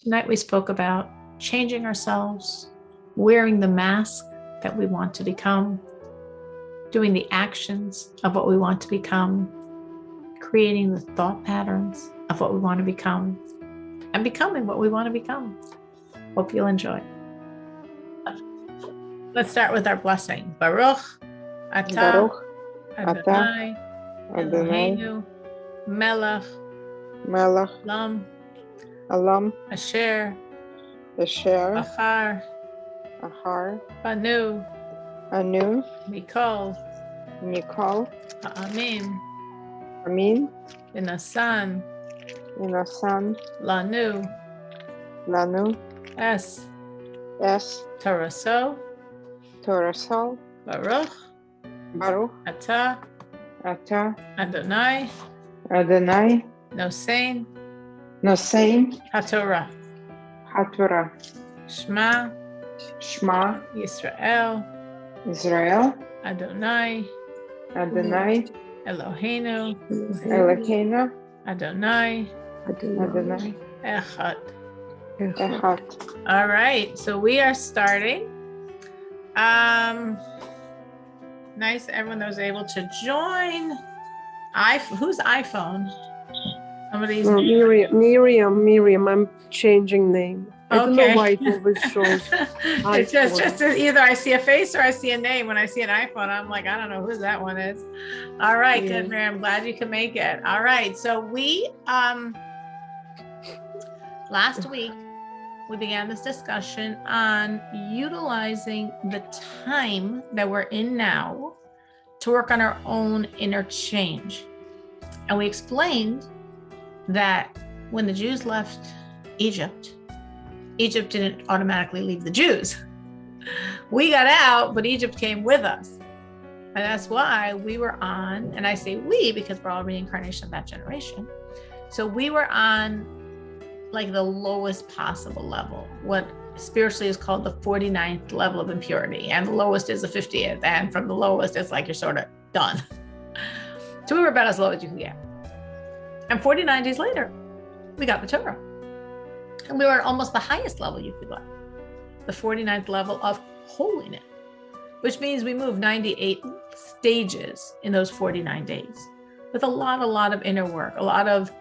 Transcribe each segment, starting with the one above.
Tonight we spoke about changing ourselves, wearing the mask that we want to become, doing the actions of what we want to become, creating the thought patterns of what we want to become, and becoming what we want to become. Hope you'll enjoy. Let's start with our blessing. Baruch atah Adonai Eloheinu melech Alam asher Ahar banu Anu mikol Nikol ha'amim Amin v'nasan Inasan lanu Lanu es Torasol Baruch Baruch atah Ata Adonai Adonai nosein Nosein haTorah HaTorah Shema Shema Yisrael Israel Adonai Adonai Eloheinu Eloheinu Adonai Adonai Echad. Echad. All right, so we are starting. Nice, everyone that was able to join. Whose iPhone? Somebody's. Miriam. I'm changing name. I don't know Okay. why it always shows. It's just either I see a face or I see a name. When I see an iPhone, I'm like, I don't know who that one is. All right, Yeah. Good, Miriam. I'm glad you could make it. All right, so we last week we began this discussion on utilizing the time that we're in now to work on our own inner change. And we explained that when the Jews left Egypt didn't automatically leave the Jews. We got out, but Egypt came with us. And that's why we were on, and I say we because we're all reincarnation of that generation. So we were on like the lowest possible level, what spiritually is called the 49th level of impurity. And the lowest is the 50th. And from the lowest, it's like you're sort of done. So we were about as low as you can get. And 49 days later, we got the Torah. And we were at almost the highest level you could get, the 49th level of holiness, which means we moved 98 stages in those 49 days with a lot of inner work, a lot of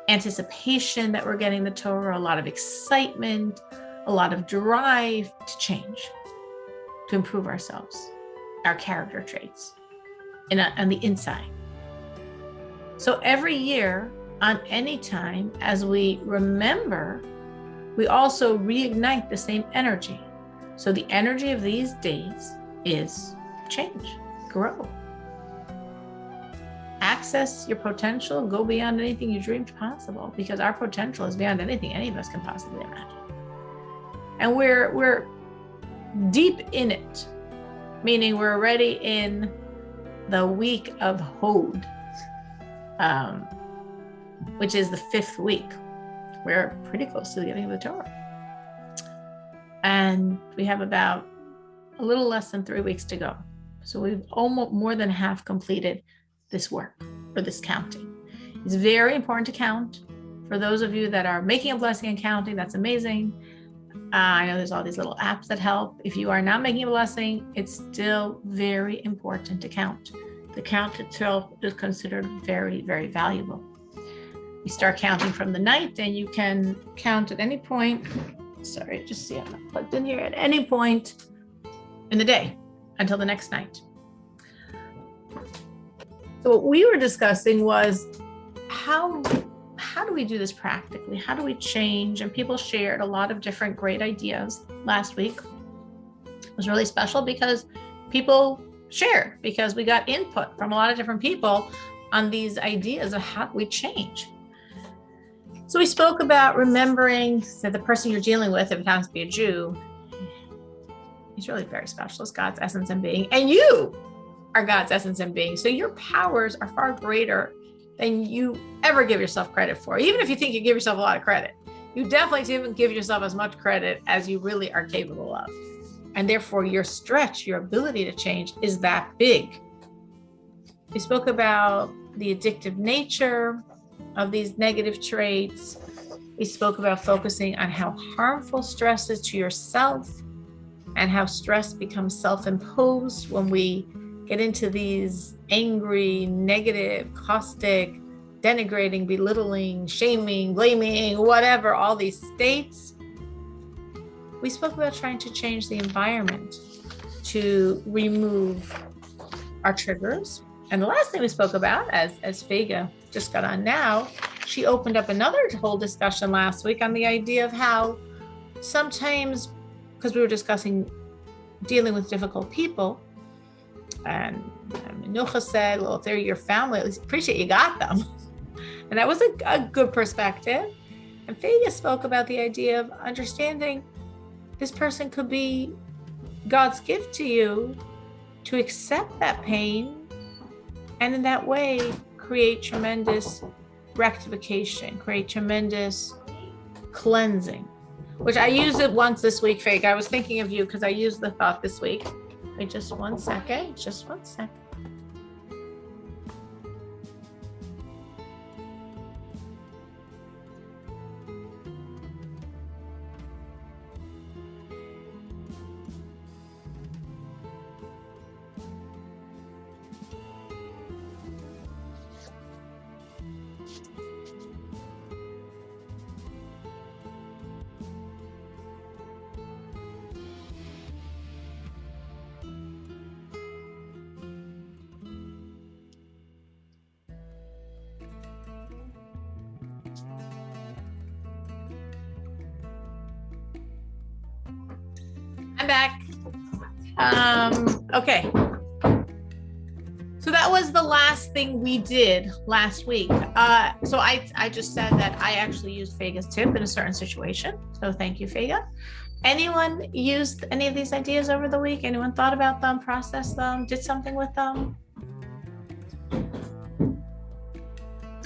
anticipation that we're getting the Torah, a lot of excitement, a lot of drive to change, to improve ourselves, our character traits, on the inside. So every year, on any time, as we remember, we also reignite the same energy. So the energy of these days is change, grow. Access your potential, go beyond anything you dreamed possible, because our potential is beyond anything any of us can possibly imagine. And we're deep in it, meaning we're already in the week of Hod, which is the 5th week. We're pretty close to the getting of the Torah. And we have about a little less than 3 weeks to go. So we've almost more than half completed this work or this counting. It's very important to count. For those of you that are making a blessing and counting, that's amazing. I know there's all these little apps that help. If you are not making a blessing, it's still very important to count. The count itself is considered very, very valuable. You start counting from the night, and you can count at any point. Sorry, just see I'm not plugged in here. At any point in the day until the next night. So what we were discussing was how do we do this practically? How do we change? And people shared a lot of different great ideas last week. It was really special because people shared, because we got input from a lot of different people on these ideas of how we change. So we spoke about remembering that the person you're dealing with, if it happens to be a Jew, he's really very special. It's God's essence and being. And you are God's essence and being. So your powers are far greater than you ever give yourself credit for. Even if you think you give yourself a lot of credit, you definitely didn't give yourself as much credit as you really are capable of. And therefore your stretch, your ability to change is that big. We spoke about the addictive nature of these negative traits, We spoke about focusing on how harmful stress is to yourself and how stress becomes self-imposed when we get into these angry, negative, caustic, denigrating, belittling, shaming, blaming, whatever, all these states. We spoke about trying to change the environment to remove our triggers. And the last thing we spoke about, as Vega just got on now, she opened up another whole discussion last week on the idea of how sometimes, because we were discussing dealing with difficult people, and Minucha said, well, if they're your family, at least appreciate you got them. And that was a good perspective. And Vega spoke about the idea of understanding this person could be God's gift to you, to accept that pain, and in that way create tremendous rectification, create tremendous cleansing, which I used it once this week, Vega. I was thinking of you because I used the thought this week. Wait, just one second. I'm back. Okay. So that was the last thing we did last week. So I just said that I actually used Vega's tip in a certain situation. So thank you, Vega. Anyone used any of these ideas over the week? Anyone thought about them, processed them, did something with them?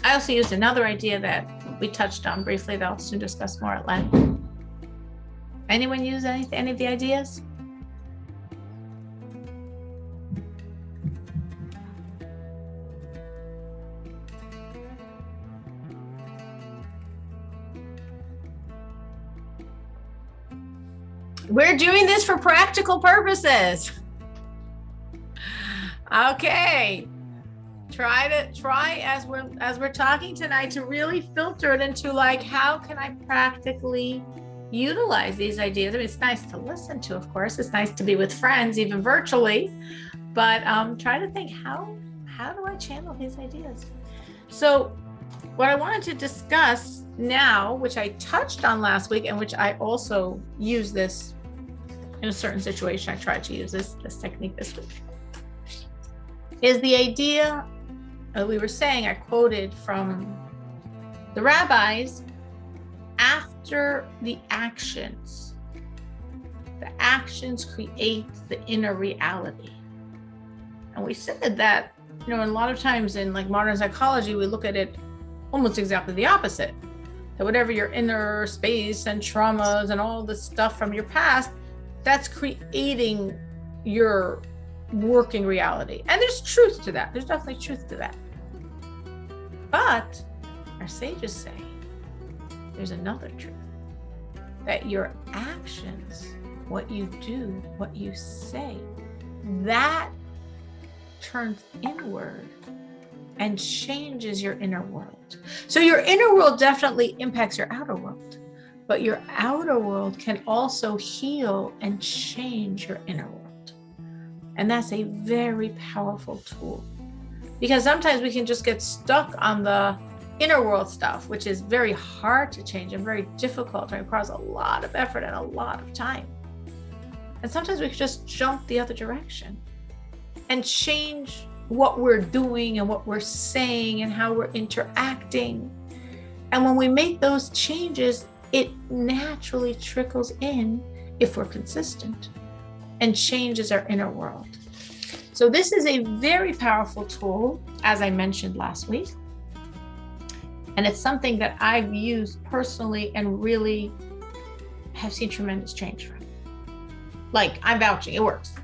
I also used another idea that we touched on briefly that I'll soon discuss more at length. Anyone use any of the ideas? We're doing this for practical purposes. Okay. Try as we're talking tonight to really filter it into like, how can I practically utilize these ideas? I mean, it's nice to listen to, of course. It's nice to be with friends, even virtually, but try to think, how do I channel these ideas? So what I wanted to discuss now, which I touched on last week and which I also use this in a certain situation, I tried to use this technique this week, is the idea we were saying, I quoted from the rabbis, after the actions create the inner reality. And we said that, you know, a lot of times in like modern psychology, we look at it almost exactly the opposite. That whatever your inner space and traumas and all the stuff from your past, that's creating your working reality. And there's truth to that. There's definitely truth to that. But our sages say there's another truth, that your actions, what you do, what you say, that turns inward and changes your inner world. So your inner world definitely impacts your outer world, but your outer world can also heal and change your inner world. And that's a very powerful tool, because sometimes we can just get stuck on the inner world stuff, which is very hard to change and very difficult and requires a lot of effort and a lot of time. And sometimes we can just jump the other direction and change what we're doing and what we're saying and how we're interacting. And when we make those changes, it naturally trickles in, if we're consistent, and changes our inner world. So this is a very powerful tool, as I mentioned last week. And it's something that I've used personally and really have seen tremendous change from. Like, I'm vouching, it works.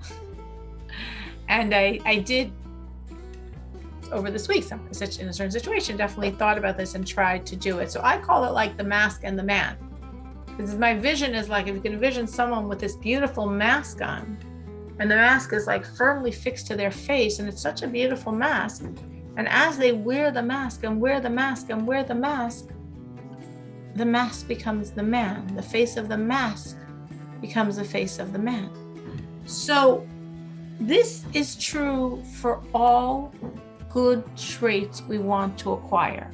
And I did over this week, in a certain situation, definitely thought about this and tried to do it. So I call it like the mask and the man. Because my vision is like, if you can envision someone with this beautiful mask on, and the mask is like firmly fixed to their face, and it's such a beautiful mask. And as they wear the mask and wear the mask and wear the mask becomes the man. The face of the mask becomes the face of the man. So this is true for all good traits we want to acquire.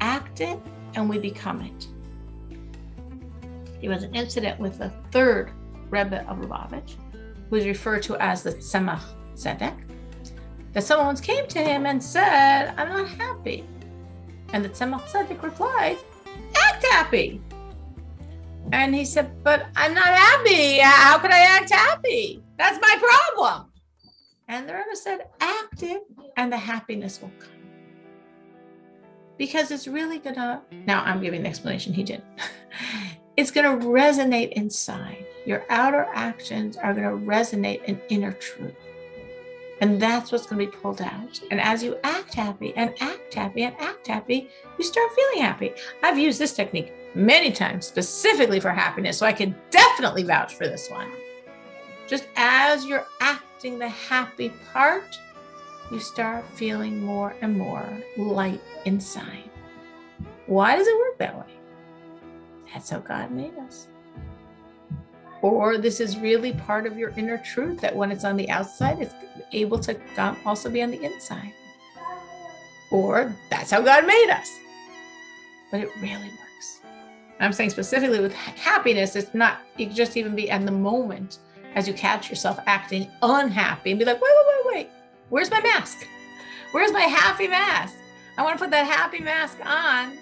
Act it and we become it. There was an incident with the third Rebbe of Lubavitch, who is referred to as the Tzemach Tzedek, that someone once came to him and said, I'm not happy. And the Tzemach Tzedek replied, act happy. And he said, but I'm not happy. How could I act happy? That's my problem. And the Rebbe said, act it and the happiness will come. Because it's really gonna, now I'm giving the explanation, he didn't. It's gonna resonate inside. Your outer actions are gonna resonate in inner truth. And that's what's gonna be pulled out. And as you act happy and act happy and act happy, you start feeling happy. I've used this technique many times, specifically for happiness, so I can definitely vouch for this one. Just as you're acting the happy part, you start feeling more and more light inside. Why does it work that way? That's how God made us. Or this is really part of your inner truth, that when it's on the outside, it's able to also be on the inside. Or that's how God made us. But it really works. I'm saying specifically with happiness, it's not, you can just even be in the moment as you catch yourself acting unhappy and be like, wait, where's my mask? Where's my happy mask? I want to put that happy mask on,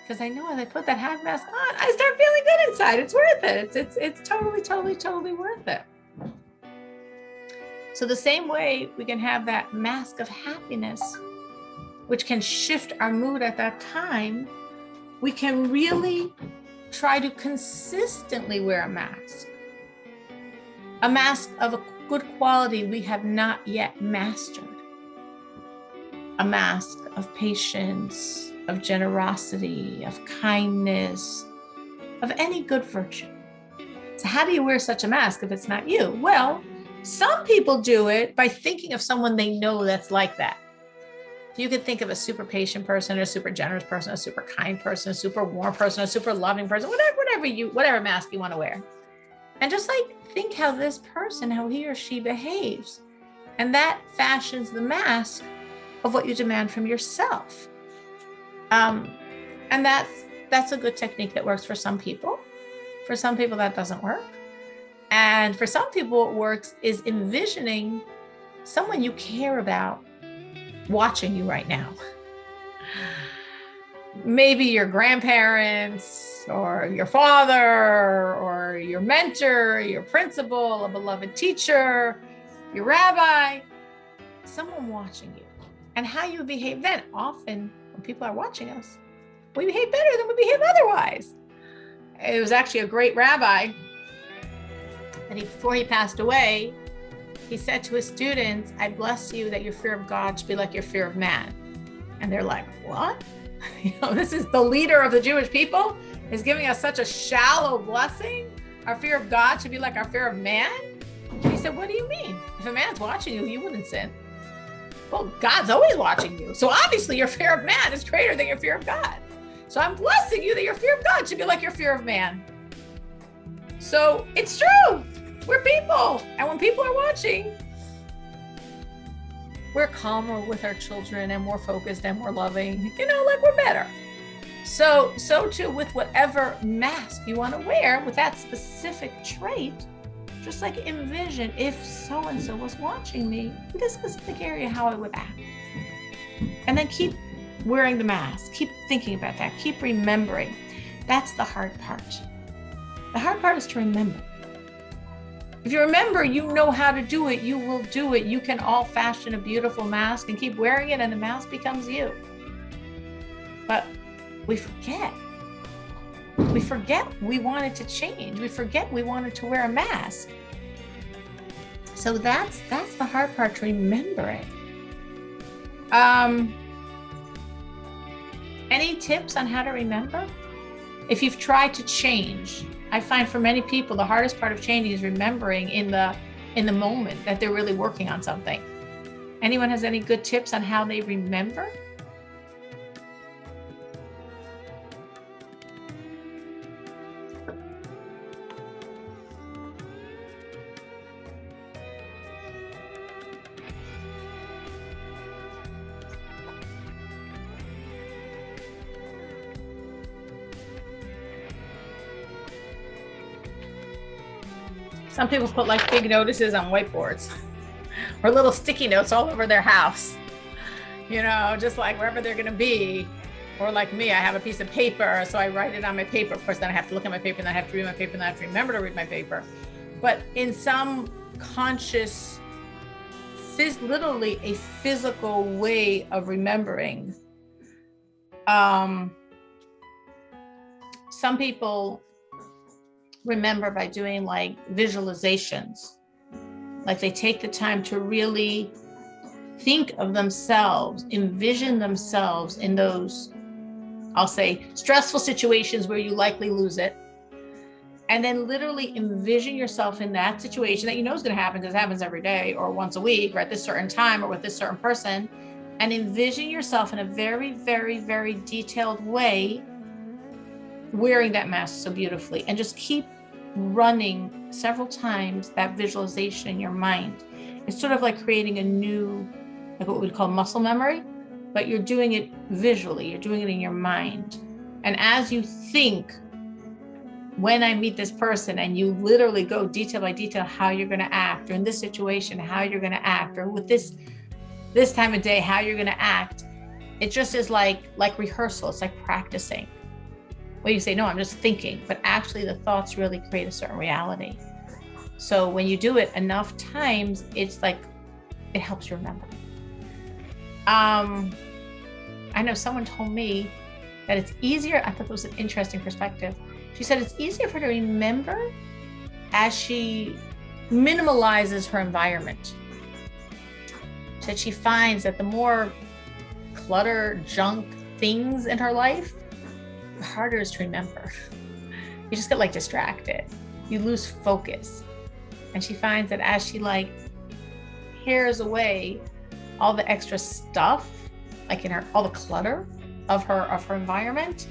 because I know as I put that happy mask on, I start feeling good inside. It's worth it. It's totally worth it. So the same way we can have that mask of happiness, which can shift our mood at that time, we can really try to consistently wear a mask of a good quality we have not yet mastered. A mask of patience, of generosity, of kindness, of any good virtue. So how do you wear such a mask if it's not you? Well, some people do it by thinking of someone they know that's like that. You could think of a super patient person, a super generous person, a super kind person, a super warm person, a super loving person, whatever mask you want to wear. And just like think how this person, how he or she behaves. And that fashions the mask of what you demand from yourself. And that's a good technique that works for some people. For some people that doesn't work. And for some people what works is envisioning someone you care about watching you right now. Maybe your grandparents or your father or your mentor, your principal, a beloved teacher, your rabbi, someone watching you. And how you behave then, often when people are watching us, we behave better than we behave otherwise. It was actually a great rabbi, and before he passed away, he said to his students, I bless you that your fear of God should be like your fear of man. And they're like, what? This is the leader of the Jewish people is giving us such a shallow blessing. Our fear of God should be like our fear of man. And he said, what do you mean? If a man's watching you, you wouldn't sin. Well, God's always watching you. So obviously your fear of man is greater than your fear of God. So I'm blessing you that your fear of God should be like your fear of man. So it's true. We're people. And when people are watching, we're calmer with our children and more focused and more loving. Like we're better. So too with whatever mask you want to wear with that specific trait. Just like envision if so-and-so was watching me in this specific area, how I would act. And then keep wearing the mask. Keep thinking about that. Keep remembering. That's the hard part. The hard part is to remember. If you remember, you know how to do it. You will do it. You can all fashion a beautiful mask and keep wearing it, and the mask becomes you. But we forget. We forget we wanted to change. We forget we wanted to wear a mask. So that's the hard part, to remember it. Any tips on how to remember? If you've tried to change, I find for many people the hardest part of changing is remembering in the moment that they're really working on something. Anyone has any good tips on how they remember? Some people put like big notices on whiteboards or little sticky notes all over their house, just like wherever they're going to be. Or like me, I have a piece of paper, so I write it on my paper. Of course, then I have to look at my paper, and then I have to read my paper, and then I have to remember to read my paper. But in some conscious, literally a physical way of remembering, some people remember by doing like visualizations. Like they take the time to really think of themselves, envision themselves in those, I'll say, stressful situations where you likely lose it. And then literally envision yourself in that situation that you know is going to happen because it happens every day or once a week or at this certain time or with this certain person. And envision yourself in a very, very, very detailed way wearing that mask so beautifully, and just keep running several times that visualization in your mind. It's sort of like creating a new, like what we'd call muscle memory, but you're doing it visually, you're doing it in your mind. And as you think, when I meet this person, and you literally go detail by detail how you're going to act, or in this situation how you're going to act, or with this time of day how you're going to act, it just is like rehearsal. It's like practicing. Well, you say, no, I'm just thinking, but actually the thoughts really create a certain reality. So when you do it enough times, it's like, it helps you remember. I know someone told me that it's easier. I thought that was an interesting perspective. She said it's easier for her to remember as she minimalizes her environment. She said she finds that the more clutter, junk things in her life, the harder it is to remember. You just get like distracted. You lose focus. And she finds that as she like pares away all the extra stuff, like in her, all the clutter of her environment,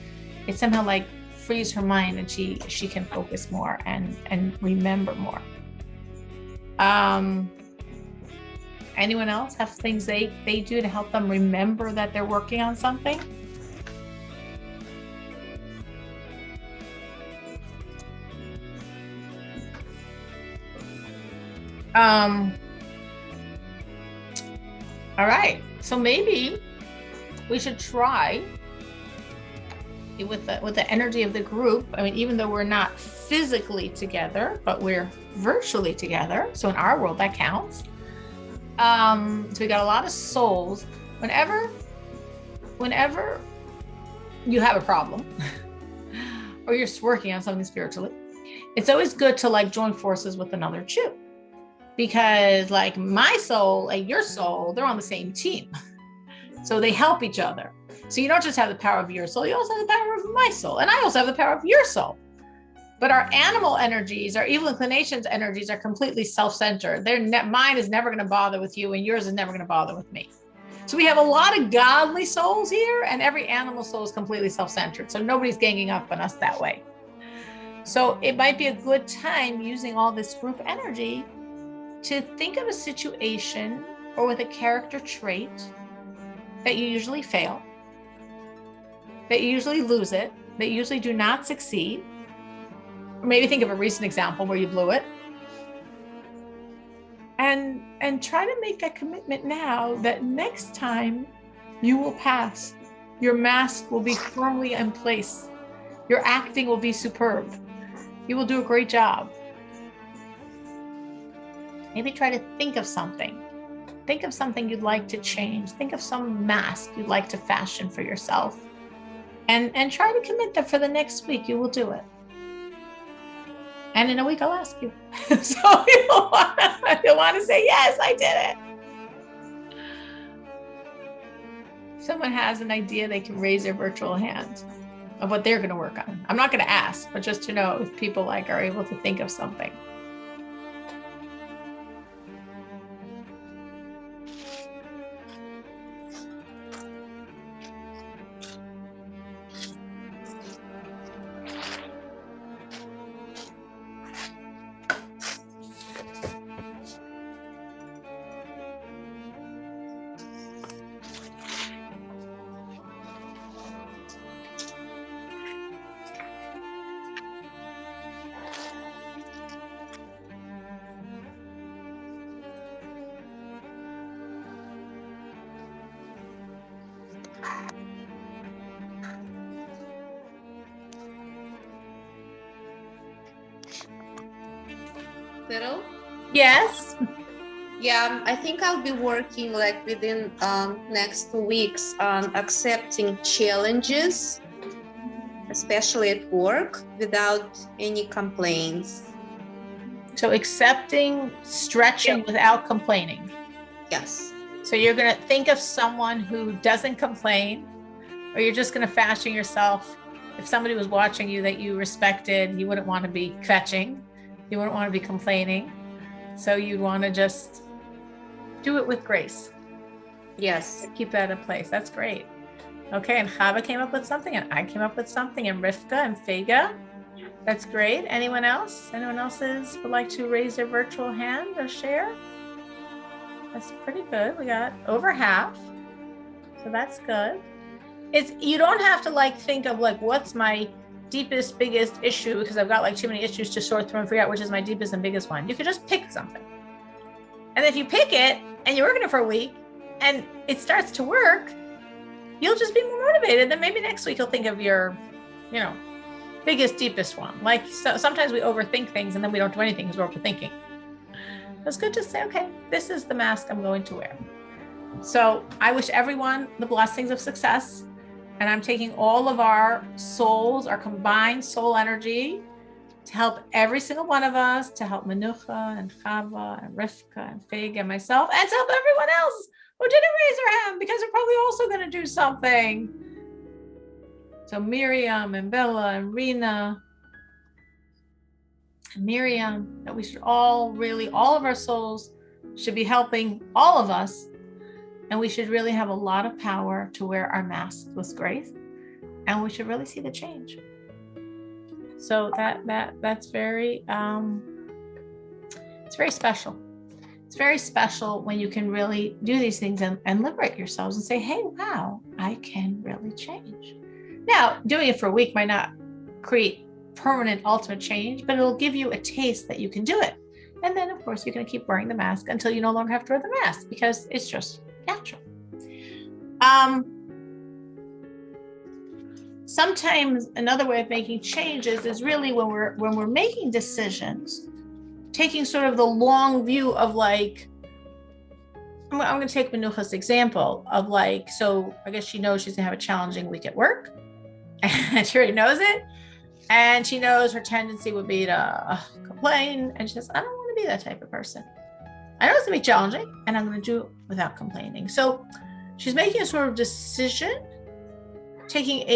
it somehow like frees her mind, and she can focus more and remember more. Anyone else have things they do to help them remember that they're working on something? All right, so maybe we should try with the energy of the group. I mean, even though we're not physically together, but we're virtually together. So in our world, that counts. So we got a lot of souls. Whenever you have a problem or you're working on something spiritually, it's always good to like join forces with another Jew. Because like my soul and your soul, they're on the same team. So they help each other. So you don't just have the power of your soul, you also have the power of my soul. And I also have the power of your soul. But our animal energies, our evil inclinations energies are completely self-centered. Mine is never going to bother with you, and yours is never going to bother with me. So we have a lot of godly souls here, and every animal soul is completely self-centered. So nobody's ganging up on us that way. So it might be a good time using all this group energy to think of a situation or with a character trait that you usually fail, that you usually lose it, that you usually do not succeed. Or maybe think of a recent example where you blew it. And try to make that commitment now that next time you will pass. Your mask will be firmly in place. Your acting will be superb. You will do a great job. Maybe try to think of something. Think of something you'd like to change. Think of some mask you'd like to fashion for yourself. And try to commit that for the next week you will do it. And in a week I'll ask you. So you'll want to say, yes, I did it. someone has an idea, they can raise their virtual hand of what they're going to work on. I'm not going to ask, but just to know if people like are able to think of something. Little? Yes. Yeah, I think I'll be working like within next 2 weeks on accepting challenges, especially at work, without any complaints. So accepting, stretching without complaining. Yes. So you're going to think of someone who doesn't complain, or you're just going to fashion yourself. If somebody was watching you that you respected, you wouldn't want to be fetching. You wouldn't want to be complaining. So you'd want to just do it with grace. Yes. Keep that in place. That's great. Okay. And Chava came up with something, and I came up with something, and Rivka and Fega. That's great. Anyone else? Anyone else would like to raise their virtual hand or share? That's pretty good. We got over half. So that's good. You don't have to like think of like, what's my deepest, biggest issue, because I've got like too many issues to sort through and figure out which is my deepest and biggest one. You could just pick something. And if you pick it and you're working it for a week and it starts to work, you'll just be more motivated. Then maybe next week you'll think of your, biggest, deepest one. Like sometimes we overthink things and then we don't do anything because we're overthinking. It's good to say, okay, this is the mask I'm going to wear. So I wish everyone the blessings of success. And I'm taking all of our souls, our combined soul energy, to help every single one of us, to help Menucha and Chava and Rivka and Fig and myself, and to help everyone else who didn't raise their hand because they're probably also going to do something. So Miriam and Bella and Rena and Miriam, that we should all of our souls should be helping all of us. And we should really have a lot of power to wear our masks with grace. And we should really see the change. So that's very, it's very special. It's very special when you can really do these things and liberate yourselves and say, hey, wow, I can really change. Now, doing it for a week might not create permanent ultimate change, but it'll give you a taste that you can do it. And then, of course, you're going to keep wearing the mask until you no longer have to wear the mask because it's just natural. Sometimes another way of making changes is really when we're making decisions, taking sort of the long view of like, I'm going to take Menucha's example of like, so I guess she knows she's going to have a challenging week at work, and she already knows it, and she knows her tendency would be to complain, and she says, I don't want to be that type of person. I know it's going to be challenging, and I'm going to do it without complaining. So she's making a sort of decision, taking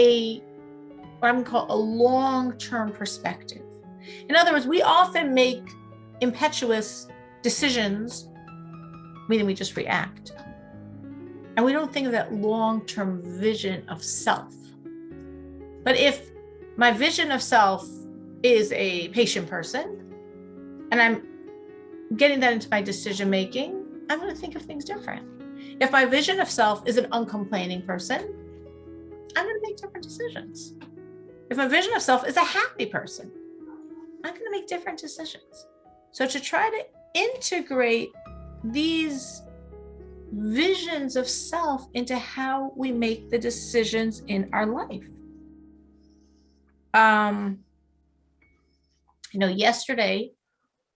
what I'm going to call a long-term perspective. In other words, we often make impetuous decisions, meaning we just react. And we don't think of that long-term vision of self. But if my vision of self is a patient person, and I'm getting that into my decision-making, I'm going to think of things different. If my vision of self is an uncomplaining person, I'm going to make different decisions. If my vision of self is a happy person, I'm going to make different decisions. So to try to integrate these visions of self into how we make the decisions in our life. Yesterday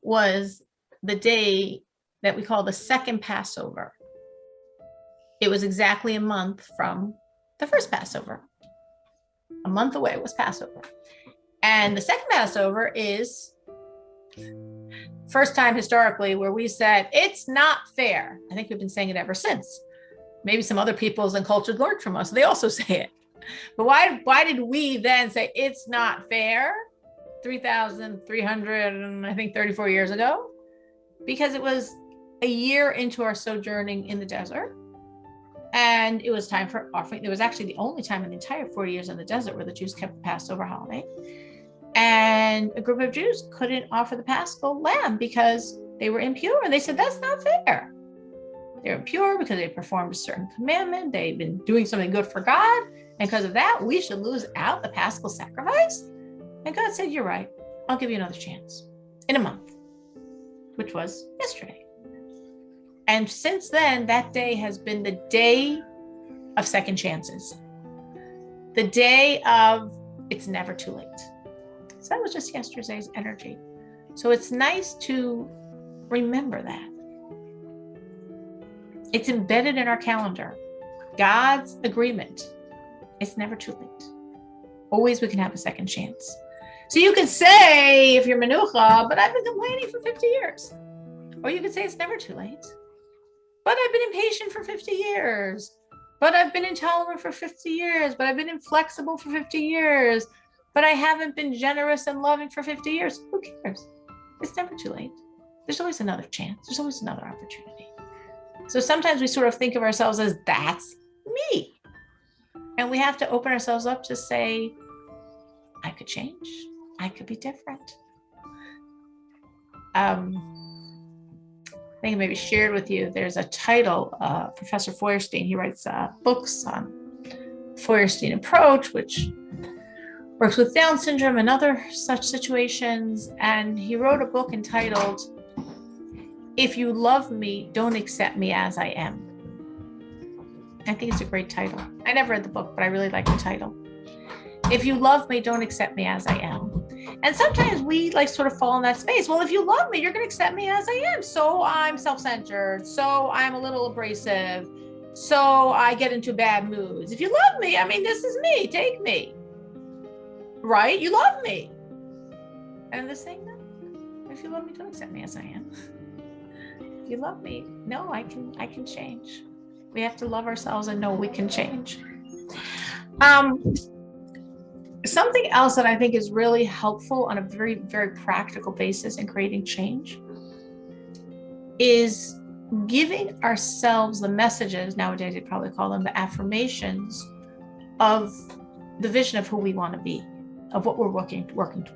was the day that we call the Second Passover. It was exactly a month from the first Passover. A month away was Passover. And the second Passover is first time historically where we said, it's not fair. I think we've been saying it ever since. Maybe some other peoples and cultures learned from us. They also say it. But why did we then say it's not fair 3,300 and I think 34 years ago? Because it was a year into our sojourning in the desert. And it was time for offering. It was actually the only time in the entire 40 years in the desert where the Jews kept the Passover holiday. And a group of Jews couldn't offer the Paschal lamb because they were impure. And they said, that's not fair. They're impure because they performed a certain commandment. They've been doing something good for God. And because of that, we should lose out the Paschal sacrifice. And God said, you're right. I'll give you another chance in a month, which was yesterday. And since then, that day has been the day of second chances. The day of it's never too late. So that was just yesterday's energy. So it's nice to remember that. It's embedded in our calendar. God's agreement. It's never too late. Always we can have a second chance. So you could say, if you're Menucha, but I've been complaining for 50 years. Or you could say it's never too late. But I've been impatient for 50 years. But I've been intolerant for 50 years. But I've been inflexible for 50 years. But I haven't been generous and loving for 50 years. Who cares? It's never too late. There's always another chance. There's always another opportunity. So sometimes we sort of think of ourselves as that's me. And we have to open ourselves up to say, I could change. I could be different. I think I maybe shared with you, there's a title, Professor Feuerstein, he writes books on Feuerstein approach, which works with Down syndrome and other such situations. And he wrote a book entitled, If You Love Me, Don't Accept Me As I Am. I think it's a great title. I never read the book, but I really like the title. If you love me, don't accept me as I am. And sometimes we sort of fall in that space. Well, if you love me, you're going to accept me as I am. So I'm self-centered. So I'm a little abrasive. So I get into bad moods. If you love me, this is me. Take me. Right? You love me. And they're saying, no. If you love me, don't accept me as I am. If you love me, no, I can change. We have to love ourselves and know we can change. Something else that I think is really helpful on a very, very practical basis in creating change is giving ourselves the messages, nowadays they probably call them the affirmations, of the vision of who we want to be, of what we're working toward.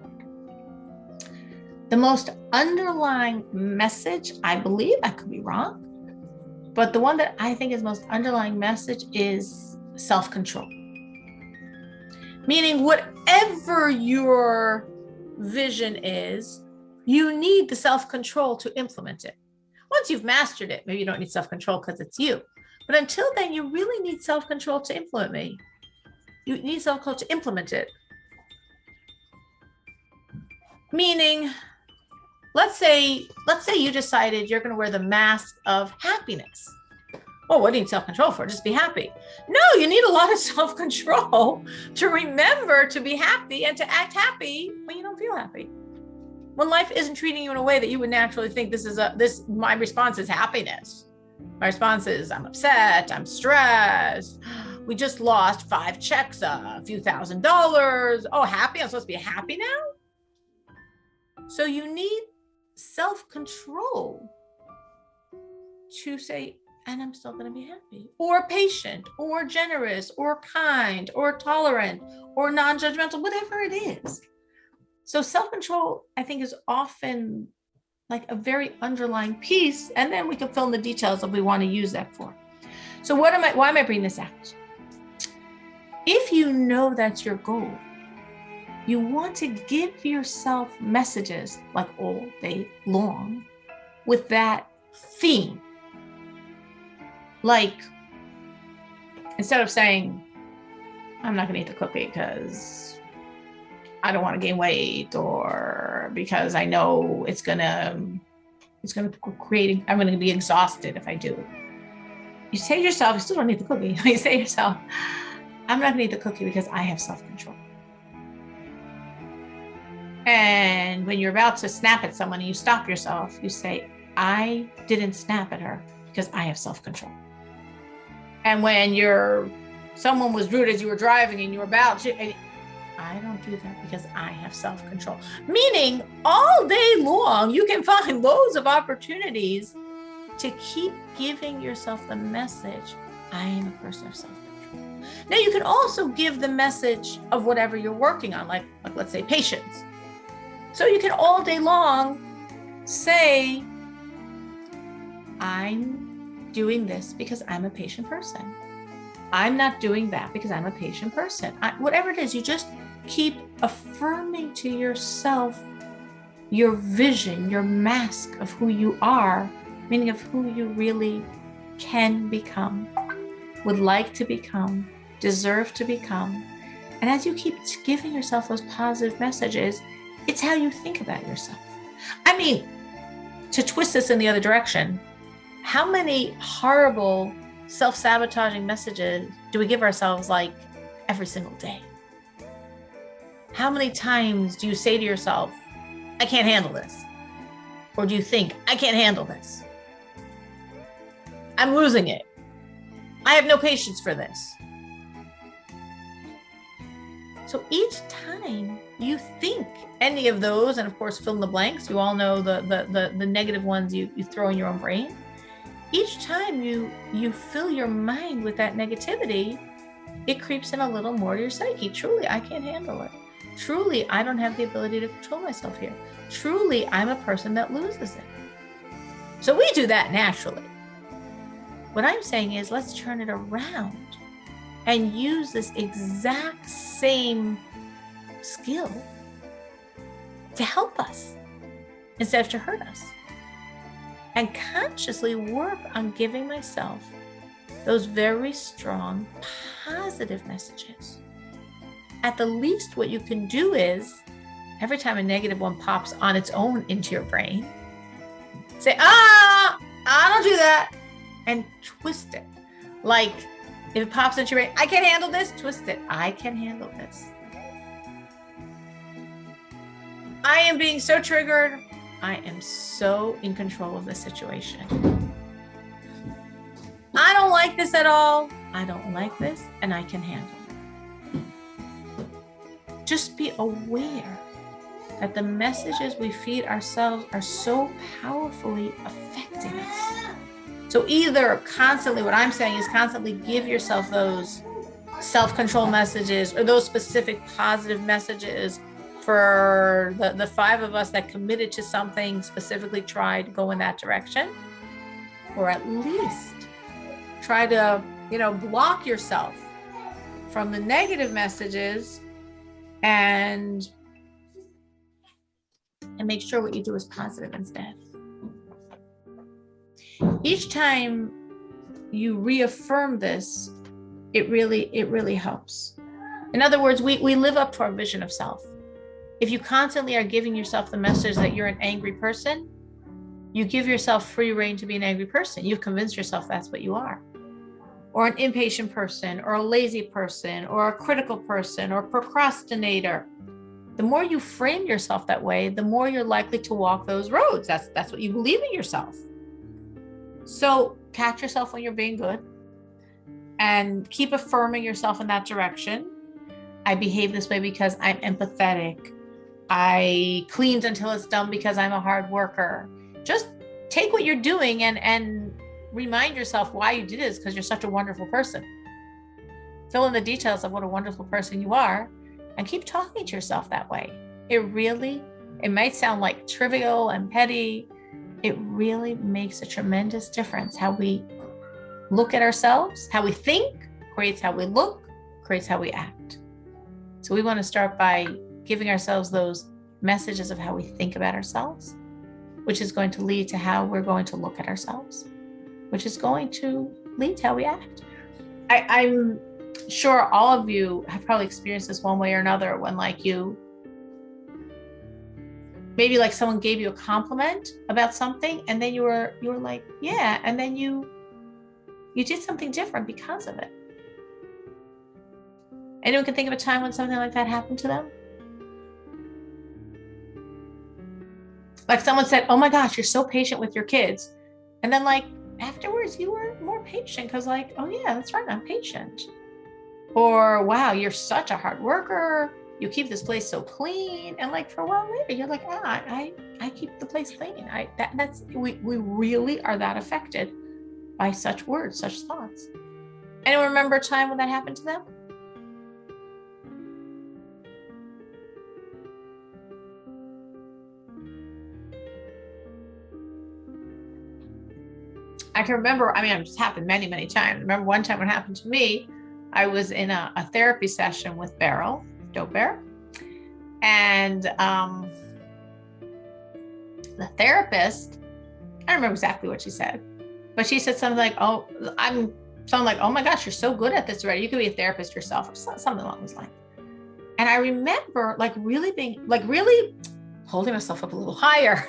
The most underlying message, I believe, I could be wrong, but the one that I think is most underlying message is self-control. Meaning whatever your vision is, you need the self-control to implement it. Once you've mastered it, maybe you don't need self-control because it's you. But until then, you really need self-control to implement it. You need self-control to implement it. Meaning, let's say you decided you're going to wear the mask of happiness. Well, what do you need self-control for? Just be happy. No, you need a lot of self-control to remember to be happy and to act happy when you don't feel happy. When life isn't treating you in a way that you would naturally think my response is happiness. My response is I'm upset, I'm stressed. We just lost 5 checks, a few $1,000s. Oh, happy? I'm supposed to be happy now? So you need self-control to say, and I'm still going to be happy, or patient, or generous, or kind, or tolerant, or non-judgmental, whatever it is. So self-control, I think, is often like a very underlying piece, and then we can fill in the details if we want to use that for. So why am I bringing this out? If you know that's your goal, you want to give yourself messages like all day long with that theme. Like, instead of saying, I'm not going to eat the cookie because I don't want to gain weight, or because I know it's going to create, I'm going to be exhausted if I do. You say to yourself, you still don't eat the cookie. You say to yourself, I'm not going to eat the cookie because I have self-control. And when you're about to snap at someone and you stop yourself, you say, I didn't snap at her because I have self-control. And when someone was rude as you were driving and you were about to, and I don't do that because I have self-control. Meaning all day long, you can find loads of opportunities to keep giving yourself the message, I am a person of self-control. Now you can also give the message of whatever you're working on, like let's say patience. So you can all day long say, I'm doing this because I'm a patient person. I'm not doing that because I'm a patient person. Whatever it is, you just keep affirming to yourself your vision, your mask of who you are, meaning of who you really can become, would like to become, deserve to become. And as you keep giving yourself those positive messages, it's how you think about yourself. I mean, to twist this in the other direction, how many horrible self-sabotaging messages do we give ourselves like every single day? How many times do you say to yourself, I can't handle this? Or do you think, I can't handle this? I'm losing it. I have no patience for this. So each time you think any of those, and of course, fill in the blanks, you all know the negative ones you throw in your own brain. Each time you fill your mind with that negativity, it creeps in a little more to your psyche. Truly, I can't handle it. Truly, I don't have the ability to control myself here. Truly, I'm a person that loses it. So we do that naturally. What I'm saying is, let's turn it around and use this exact same skill to help us instead of to hurt us. And consciously work on giving myself those very strong, positive messages. At the least, what you can do is, every time a negative one pops on its own into your brain, say, I don't do that, and twist it. Like, if it pops into your brain, I can't handle this, twist it. I can handle this. I am being so triggered. I am so in control of the situation. I don't like this at all. I don't like this, and I can handle it. Just be aware that the messages we feed ourselves are so powerfully affecting us. So either constantly, what I'm saying is constantly give yourself those self-control messages or those specific positive messages. For the five of us that committed to something, specifically try to go in that direction, or at least try to, block yourself from the negative messages and make sure what you do is positive instead. Each time you reaffirm this, it really helps. In other words, we live up to our vision of self. If you constantly are giving yourself the message that you're an angry person, you give yourself free rein to be an angry person. You've convinced yourself that's what you are. Or an impatient person, or a lazy person, or a critical person, or a procrastinator. The more you frame yourself that way, the more you're likely to walk those roads. That's what you believe in yourself. So catch yourself when you're being good and keep affirming yourself in that direction. I behave this way because I'm empathetic. I cleaned until it's done because I'm a hard worker. Just take what you're doing and remind yourself why you did this, because you're such a wonderful person. Fill in the details of what a wonderful person you are and keep talking to yourself that way. It might sound like trivial and petty. It really makes a tremendous difference. How we look at ourselves, how we think, creates how we look, creates how we act. So we want to start by giving ourselves those messages of how we think about ourselves, which is going to lead to how we're going to look at ourselves, which is going to lead to how we act. I'm sure all of you have probably experienced this one way or another when maybe someone gave you a compliment about something and then you were like, yeah, and then you did something different because of it. Anyone can think of a time when something like that happened to them? Like someone said, oh my gosh, you're so patient with your kids. And then afterwards you were more patient because like, oh yeah, that's right, I'm patient. Or wow, you're such a hard worker. You keep this place so clean. And like for a while later, you're like, I keep the place clean. We really are that affected by such words, such thoughts. Anyone remember a time when that happened to them? I can remember, it's happened many, many times. I remember one time when it happened to me, I was in a therapy session with Beryl, Dope Bear. And the therapist, I don't remember exactly what she said, but she said something like, oh my gosh, you're so good at this already. You could be a therapist yourself, or something along those lines. And I remember really holding myself up a little higher.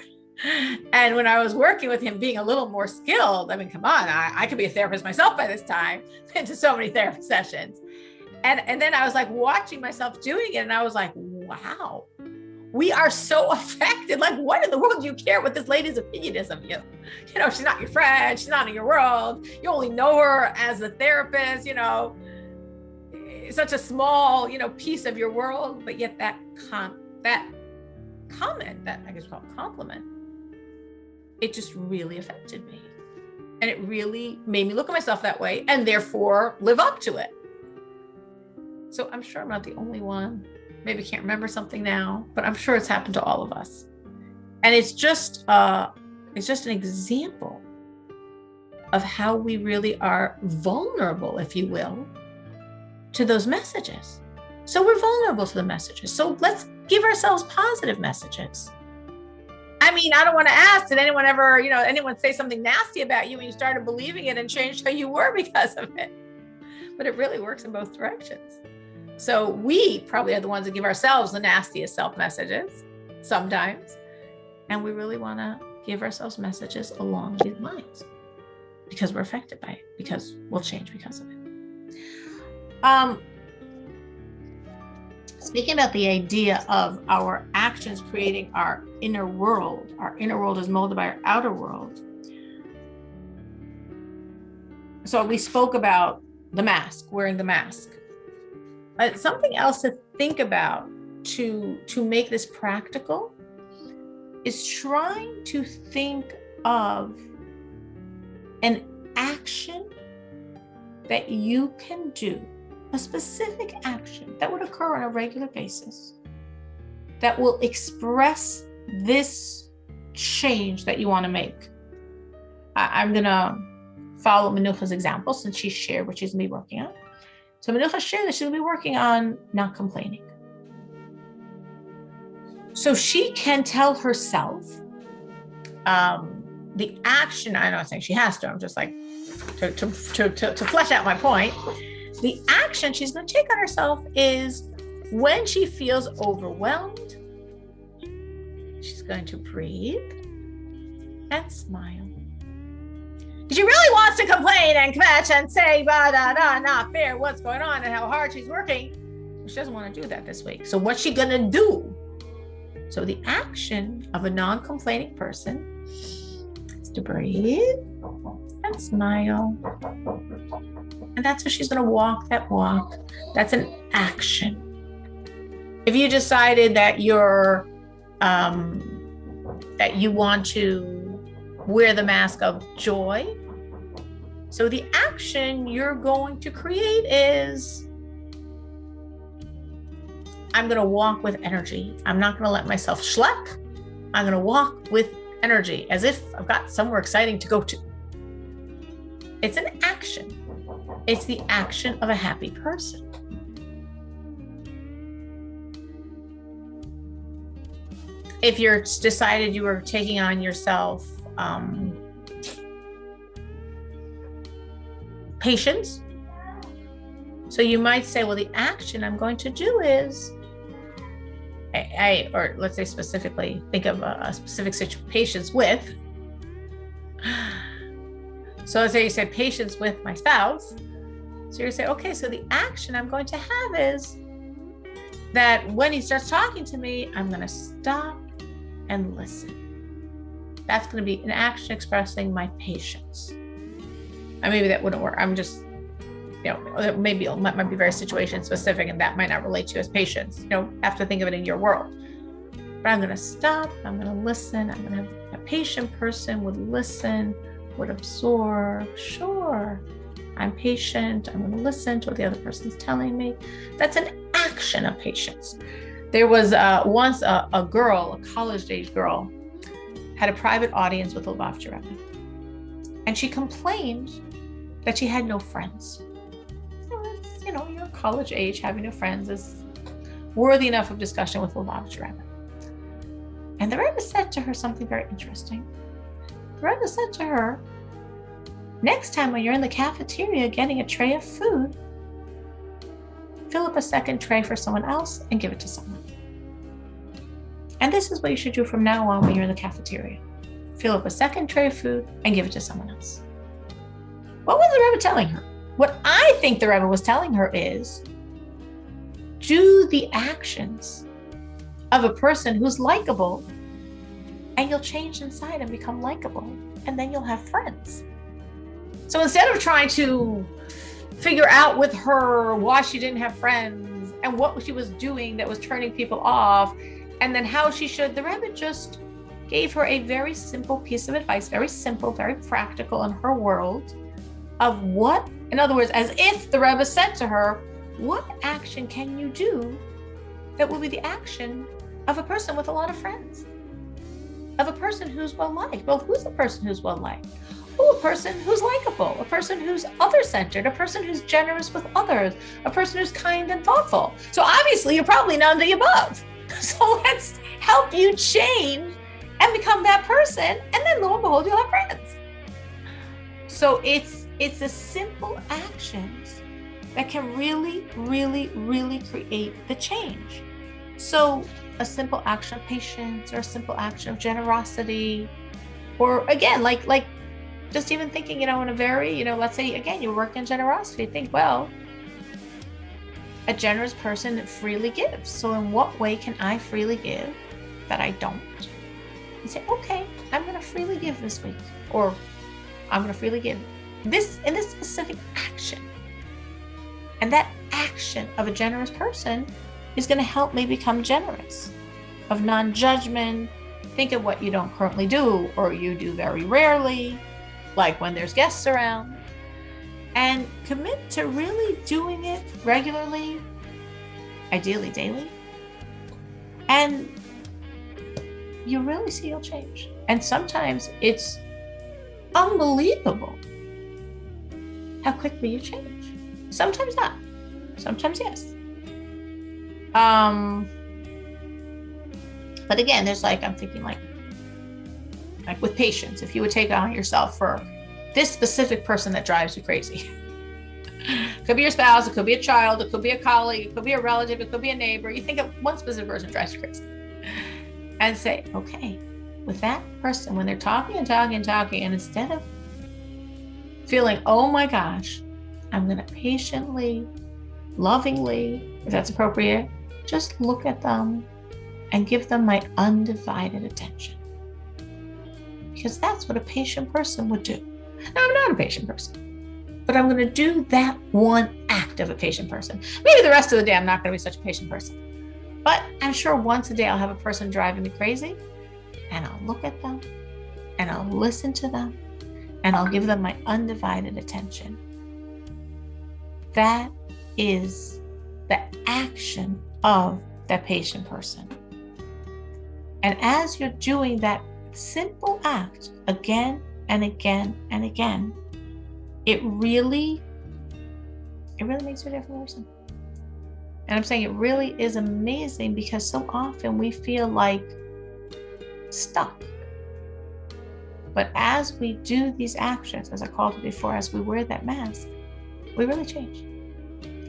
And when I was working with him, being a little more skilled, come on, I could be a therapist myself by this time. Been to so many therapy sessions. And then I was like watching myself doing it. And I was like, wow, we are so affected. Like, what in the world do you care what this lady's opinion is of you? She's not your friend. She's not in your world. You only know her as a therapist, such a small, piece of your world. But yet that comment, that I guess called compliment, it just really affected me. And it really made me look at myself that way and therefore live up to it. So I'm sure I'm not the only one. Maybe can't remember something now, but I'm sure it's happened to all of us. And it's just an example of how we really are vulnerable, if you will, to those messages. So we're vulnerable to the messages. So let's give ourselves positive messages. I don't want to ask, did anyone ever, anyone say something nasty about you and you started believing it and changed how you were because of it? But it really works in both directions. So we probably are the ones that give ourselves the nastiest self messages sometimes. And we really want to give ourselves messages along these lines because we're affected by it, because we'll change because of it. Speaking about the idea of our actions creating our inner world is molded by our outer world. So we spoke about the mask, wearing the mask. Something else to think about to make this practical is trying to think of an action that you can do, a specific action that would occur on a regular basis that will express this change that you want to make. I'm going to follow Menucha's example since she shared what she's going to be working on. So Menucha shared that she's going to be working on not complaining. So she can tell herself the action, I'm not saying she has to, I'm just like to flesh out my point. The action she's going to take on herself is when she feels overwhelmed, she's going to breathe and smile. She really wants to complain and kvetch and say, not fair, what's going on and how hard she's working. She doesn't want to do that this week. So what's she going to do? So the action of a non-complaining person is to breathe and smile. And that's how she's going to walk that walk. That's an action. If you decided that that you want to wear the mask of joy, so the action you're going to create is, I'm going to walk with energy. I'm not going to let myself schlep. I'm going to walk with energy as if I've got somewhere exciting to go to. It's an action. It's the action of a happy person. If you're decided you were taking on yourself patience, so you might say, well, the action I'm going to do is, or let's say specifically, think of a specific situation, patience with. So let's say you say patience with my spouse. So you say, okay, so the action I'm going to have is that when he starts talking to me, I'm going to stop and listen. That's going to be an action expressing my patience. And maybe that wouldn't work. I'm just, maybe it might be very situation specific, and that might not relate to you as patients. Have to think of it in your world. But I'm going to stop. I'm going to listen. I'm going to have a patient person would listen, would absorb. Sure, I'm patient. I'm going to listen to what the other person's telling me. That's an action of patience. There was once a girl, a college-age girl, had a private audience with Lubavitcher Rebbe. And she complained that she had no friends. You're college age, having no friends is worthy enough of discussion with Lubavitcher Rebbe. And the Rebbe said to her something very interesting. The Rebbe said to her, next time when you're in the cafeteria getting a tray of food, fill up a second tray for someone else and give it to someone. And this is what you should do from now on when you're in the cafeteria. Fill up a second tray of food and give it to someone else. What was the Rebbe telling her? What I think the Rebbe was telling her is, do the actions of a person who's likable, and you'll change inside and become likable, and then you'll have friends. So instead of trying to figure out with her why she didn't have friends and what she was doing that was turning people off, and then how she should, the Rebbe just gave her a very simple piece of advice, very simple, very practical in her world, of what, in other words, as if the Rebbe said to her, what action can you do that will be the action of a person with a lot of friends? Of a person who's well-liked. Well, who's a person who's well-liked? Oh, a person who's likable, a person who's other-centered, a person who's generous with others, a person who's kind and thoughtful. So obviously, you're probably none of the above. So let's help you change and become that person, and then lo and behold, you'll have friends. So it's the simple actions that can really, really, really create the change. So a simple action of patience, or a simple action of generosity, or again, like just even thinking, in a very, let's say, again, you work in generosity. Think, well, a generous person freely gives. So in what way can I freely give that I don't? You say, okay, I'm going to freely give this week, or I'm going to freely give this in this specific action. And that action of a generous person is going to help me become generous, of non-judgment. Think of what you don't currently do, or you do very rarely, like when there's guests around, and commit to really doing it regularly, ideally daily. And you really see you'll change. And sometimes it's unbelievable how quickly you change. Sometimes not. Sometimes yes. But again, there's I'm thinking like with patience, if you would take on yourself for this specific person that drives you crazy. It could be your spouse, it could be a child, it could be a colleague, it could be a relative, it could be a neighbor. You think of one specific person that drives you crazy. And say, okay, with that person, when they're talking, and instead of feeling, oh my gosh, I'm going to patiently, lovingly, if that's appropriate, just look at them and give them my undivided attention. Because that's what a patient person would do. Now, I'm not a patient person, but I'm going to do that one act of a patient person. Maybe the rest of the day, I'm not going to be such a patient person. But I'm sure once a day I'll have a person driving me crazy, and I'll look at them, and I'll listen to them, and I'll give them my undivided attention. That is the action of that patient person. And as you're doing that simple act again and again and again, it really makes you a different person. And I'm saying it really is amazing, because so often we feel stuck. But as we do these actions, as I called it before, as we wear that mask, we really change.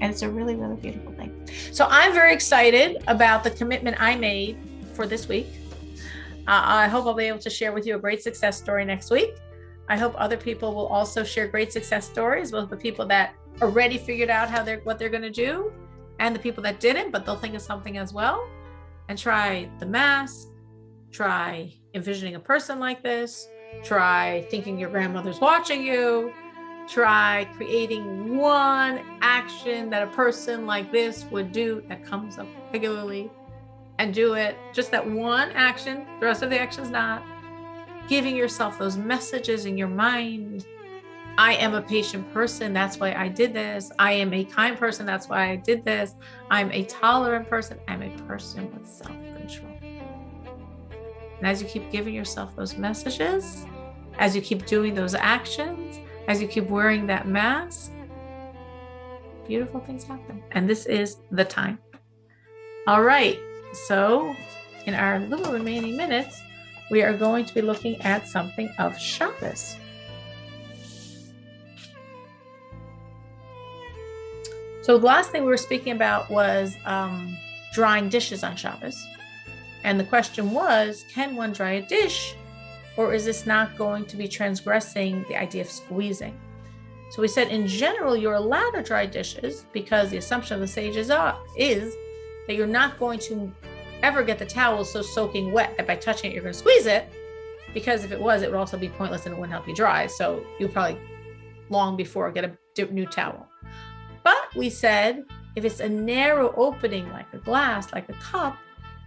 And it's a really, really beautiful thing. So I'm very excited about the commitment I made for this week. I hope I'll be able to share with you a great success story next week. I hope other people will also share great success stories, both the people that already figured out what they're going to do, and the people that didn't, but they'll think of something as well. And try the mask, try envisioning a person like this, try thinking your grandmother's watching you, try creating one action that a person like this would do that comes up regularly, and do it. Just that one action, the rest of the action's not. Giving yourself those messages in your mind. I am a patient person, that's why I did this. I am a kind person, that's why I did this. I'm a tolerant person. I'm a person with self-control. And as you keep giving yourself those messages, as you keep doing those actions, as you keep wearing that mask, beautiful things happen. And this is the time. All right. So in our little remaining minutes, we are going to be looking at something of Shabbos. So the last thing we were speaking about was drying dishes on Shabbos. And the question was, can one dry a dish, or is this not going to be transgressing the idea of squeezing? So we said in general, you're allowed to dry dishes because the assumption of the sages is that you're not going to ever get the towel so soaking wet that by touching it, you're going to squeeze it, because if it was, it would also be pointless and it wouldn't help you dry. So you probably long before get a new towel. But we said, if it's a narrow opening, like a glass, like a cup,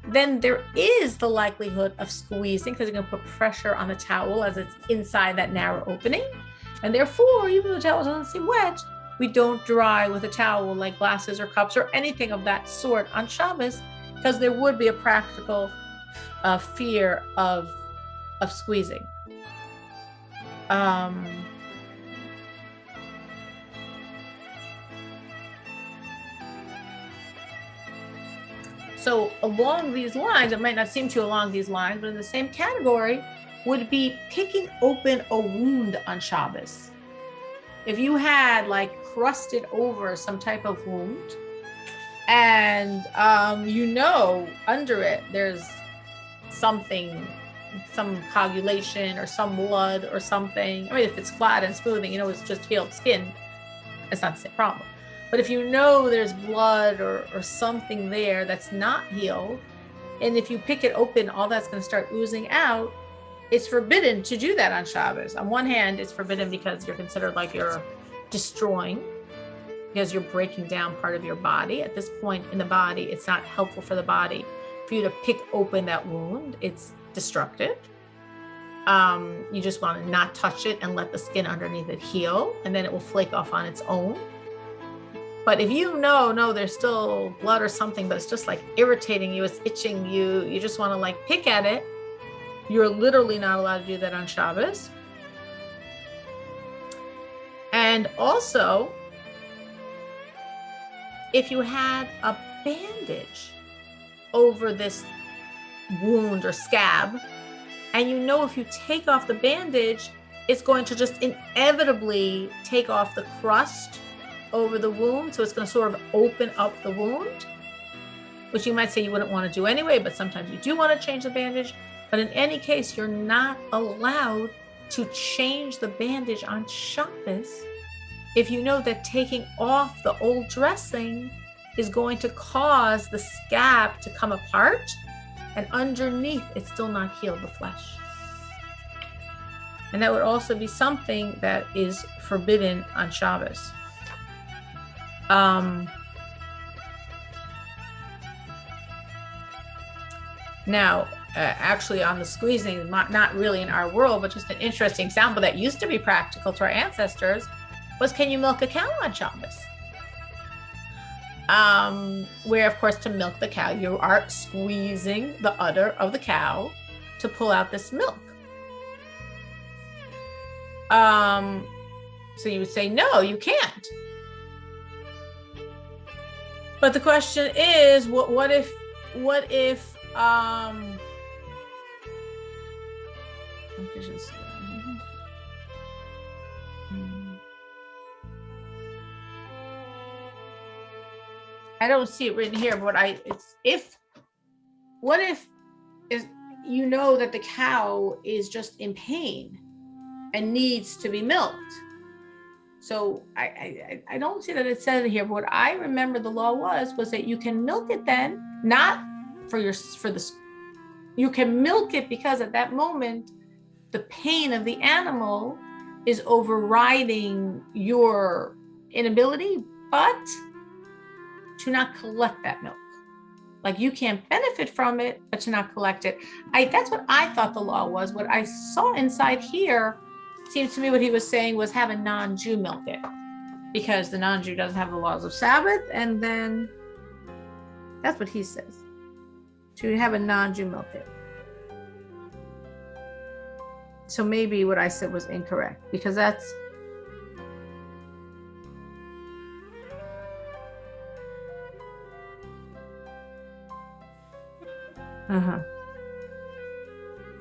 then there is the likelihood of squeezing because you're going to put pressure on the towel as it's inside that narrow opening. And therefore, even though the towel doesn't seem wet, we don't dry with a towel like glasses or cups or anything of that sort on Shabbos, because there would be a practical fear of squeezing. So along these lines, it might not seem to along these lines, but in the same category would be picking open a wound on Shabbos. If you had like crusted over some type of wound, and under it there's something, some coagulation or some blood or something. I mean, if it's flat and smoothing, it's just healed skin, it's not the same problem. But if you know there's blood or something there that's not healed, and if you pick it open, all that's going to start oozing out, it's forbidden to do that on Shabbos. On one hand, it's forbidden because you're considered like you're destroying, because you're breaking down part of your body. At this point in the body, it's not helpful for the body for you to pick open that wound. It's destructive. You just want to not touch it and let the skin underneath it heal, and then it will flake off on its own. But if you know there's still blood or something, but it's just like irritating you, it's itching you, you just want to like pick at it, you're literally not allowed to do that on Shabbos. And also, if you had a bandage over this wound or scab, and if you take off the bandage, it's going to just inevitably take off the crust over the wound. So it's going to sort of open up the wound, which you might say you wouldn't want to do anyway, but sometimes you do want to change the bandage. But in any case, you're not allowed to change the bandage on Shabbos if you know that taking off the old dressing is going to cause the scab to come apart, and underneath it's still not healed, the flesh. And that would also be something that is forbidden on Shabbos. Now, actually on the squeezing, not really in our world, but just an interesting example that used to be practical to our ancestors was, can you milk a cow on Shabbos? Where, of course, to milk the cow, you are squeezing the udder of the cow to pull out this milk. So you would say, no, you can't. But the question is, what if I don't see it written here, but what if that the cow is just in pain and needs to be milked? So I don't see that it said it here, but what I remember the law was that you can milk it then, not you can milk it because at that moment, the pain of the animal is overriding your inability, but to not collect that milk. Like you can't benefit from it, but to not collect it. That's what I thought the law was. What I saw inside here seems to me what he was saying was have a non-Jew milk it, because the non-Jew doesn't have the laws of Sabbath, and then that's what he says, to have a non-Jew milk it. So maybe what I said was incorrect, because that's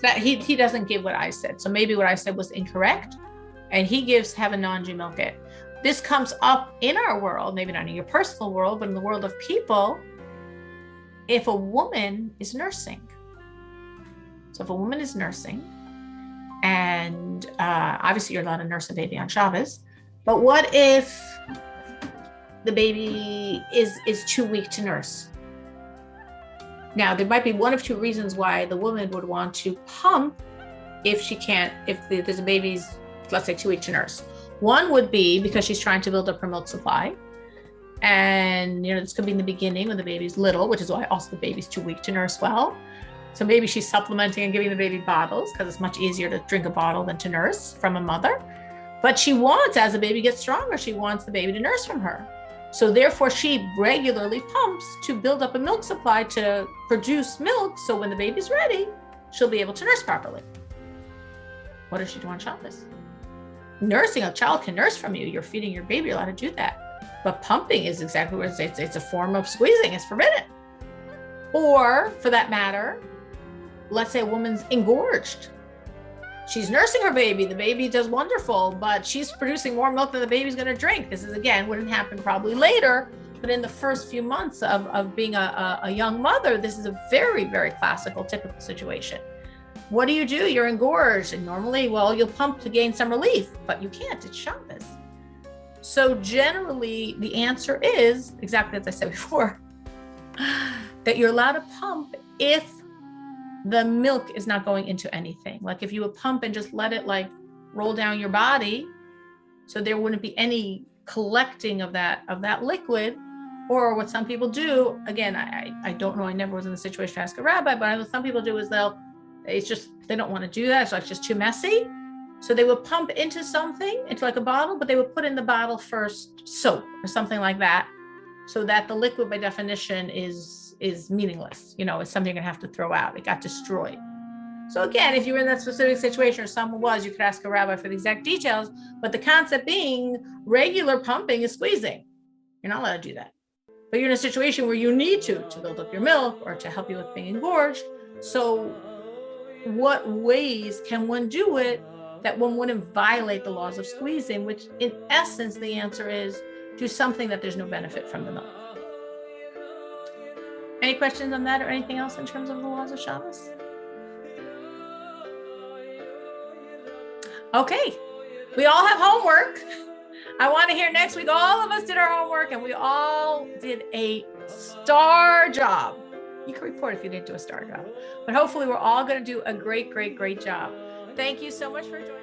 that he doesn't give what I said. So maybe what I said was incorrect, and he gives have a non-Jew milk it. This comes up in our world, maybe not in your personal world, but in the world of people, if a woman is nursing. So if a woman is nursing, and obviously you're allowed to nurse a baby on Shabbos, but what if the baby is too weak to nurse? Now, there might be one of two reasons why the woman would want to pump if there's a baby's, let's say, too weak to nurse. One would be because she's trying to build up her milk supply. And, this could be in the beginning when the baby's little, which is why also the baby's too weak to nurse well. So maybe she's supplementing and giving the baby bottles because it's much easier to drink a bottle than to nurse from a mother. But she wants, as the baby gets stronger, she wants the baby to nurse from her. So therefore, she regularly pumps to build up a milk supply to produce milk. So when the baby's ready, she'll be able to nurse properly. What does she do on Shabbos? Nursing, a child can nurse from you. You're feeding your baby, you're allowed to do that. But pumping is exactly what it's a form of squeezing. It's forbidden. Or for that matter, let's say a woman's engorged. She's nursing her baby. The baby does wonderful, but she's producing more milk than the baby's going to drink. This is, again, wouldn't happen probably later, but in the first few months of being a young mother, this is a very, very classical, typical situation. What do? You're engorged. And normally, you'll pump to gain some relief, but you can't. It's Shabbos. So generally, the answer is, exactly as I said before, that you're allowed to pump if the milk is not going into anything. Like if you would pump and just let it roll down your body, so there wouldn't be any collecting of that liquid. Or what some people do, again, I don't know, I never was in the situation to ask a rabbi, but what some people do is they don't want to do that. It's just too messy. So they would pump into something, into a bottle, but they would put in the bottle first soap or something like that, so that the liquid by definition is meaningless. It's something you're gonna have to throw out. It got destroyed. So again, if you were in that specific situation, or someone was, you could ask a rabbi for the exact details, but the concept being regular pumping is squeezing. You're not allowed to do that. But you're in a situation where you need to build up your milk or to help you with being engorged. So what ways can one do it that one wouldn't violate the laws of squeezing, which in essence, the answer is do something that there's no benefit from the milk. Any questions on that or anything else in terms of the laws of Shabbos? Okay, we all have homework. I want to hear next week, all of us did our homework and we all did a star job. You can report if you didn't do a star job, but hopefully we're all going to do a great, great, great job. Thank you so much for joining.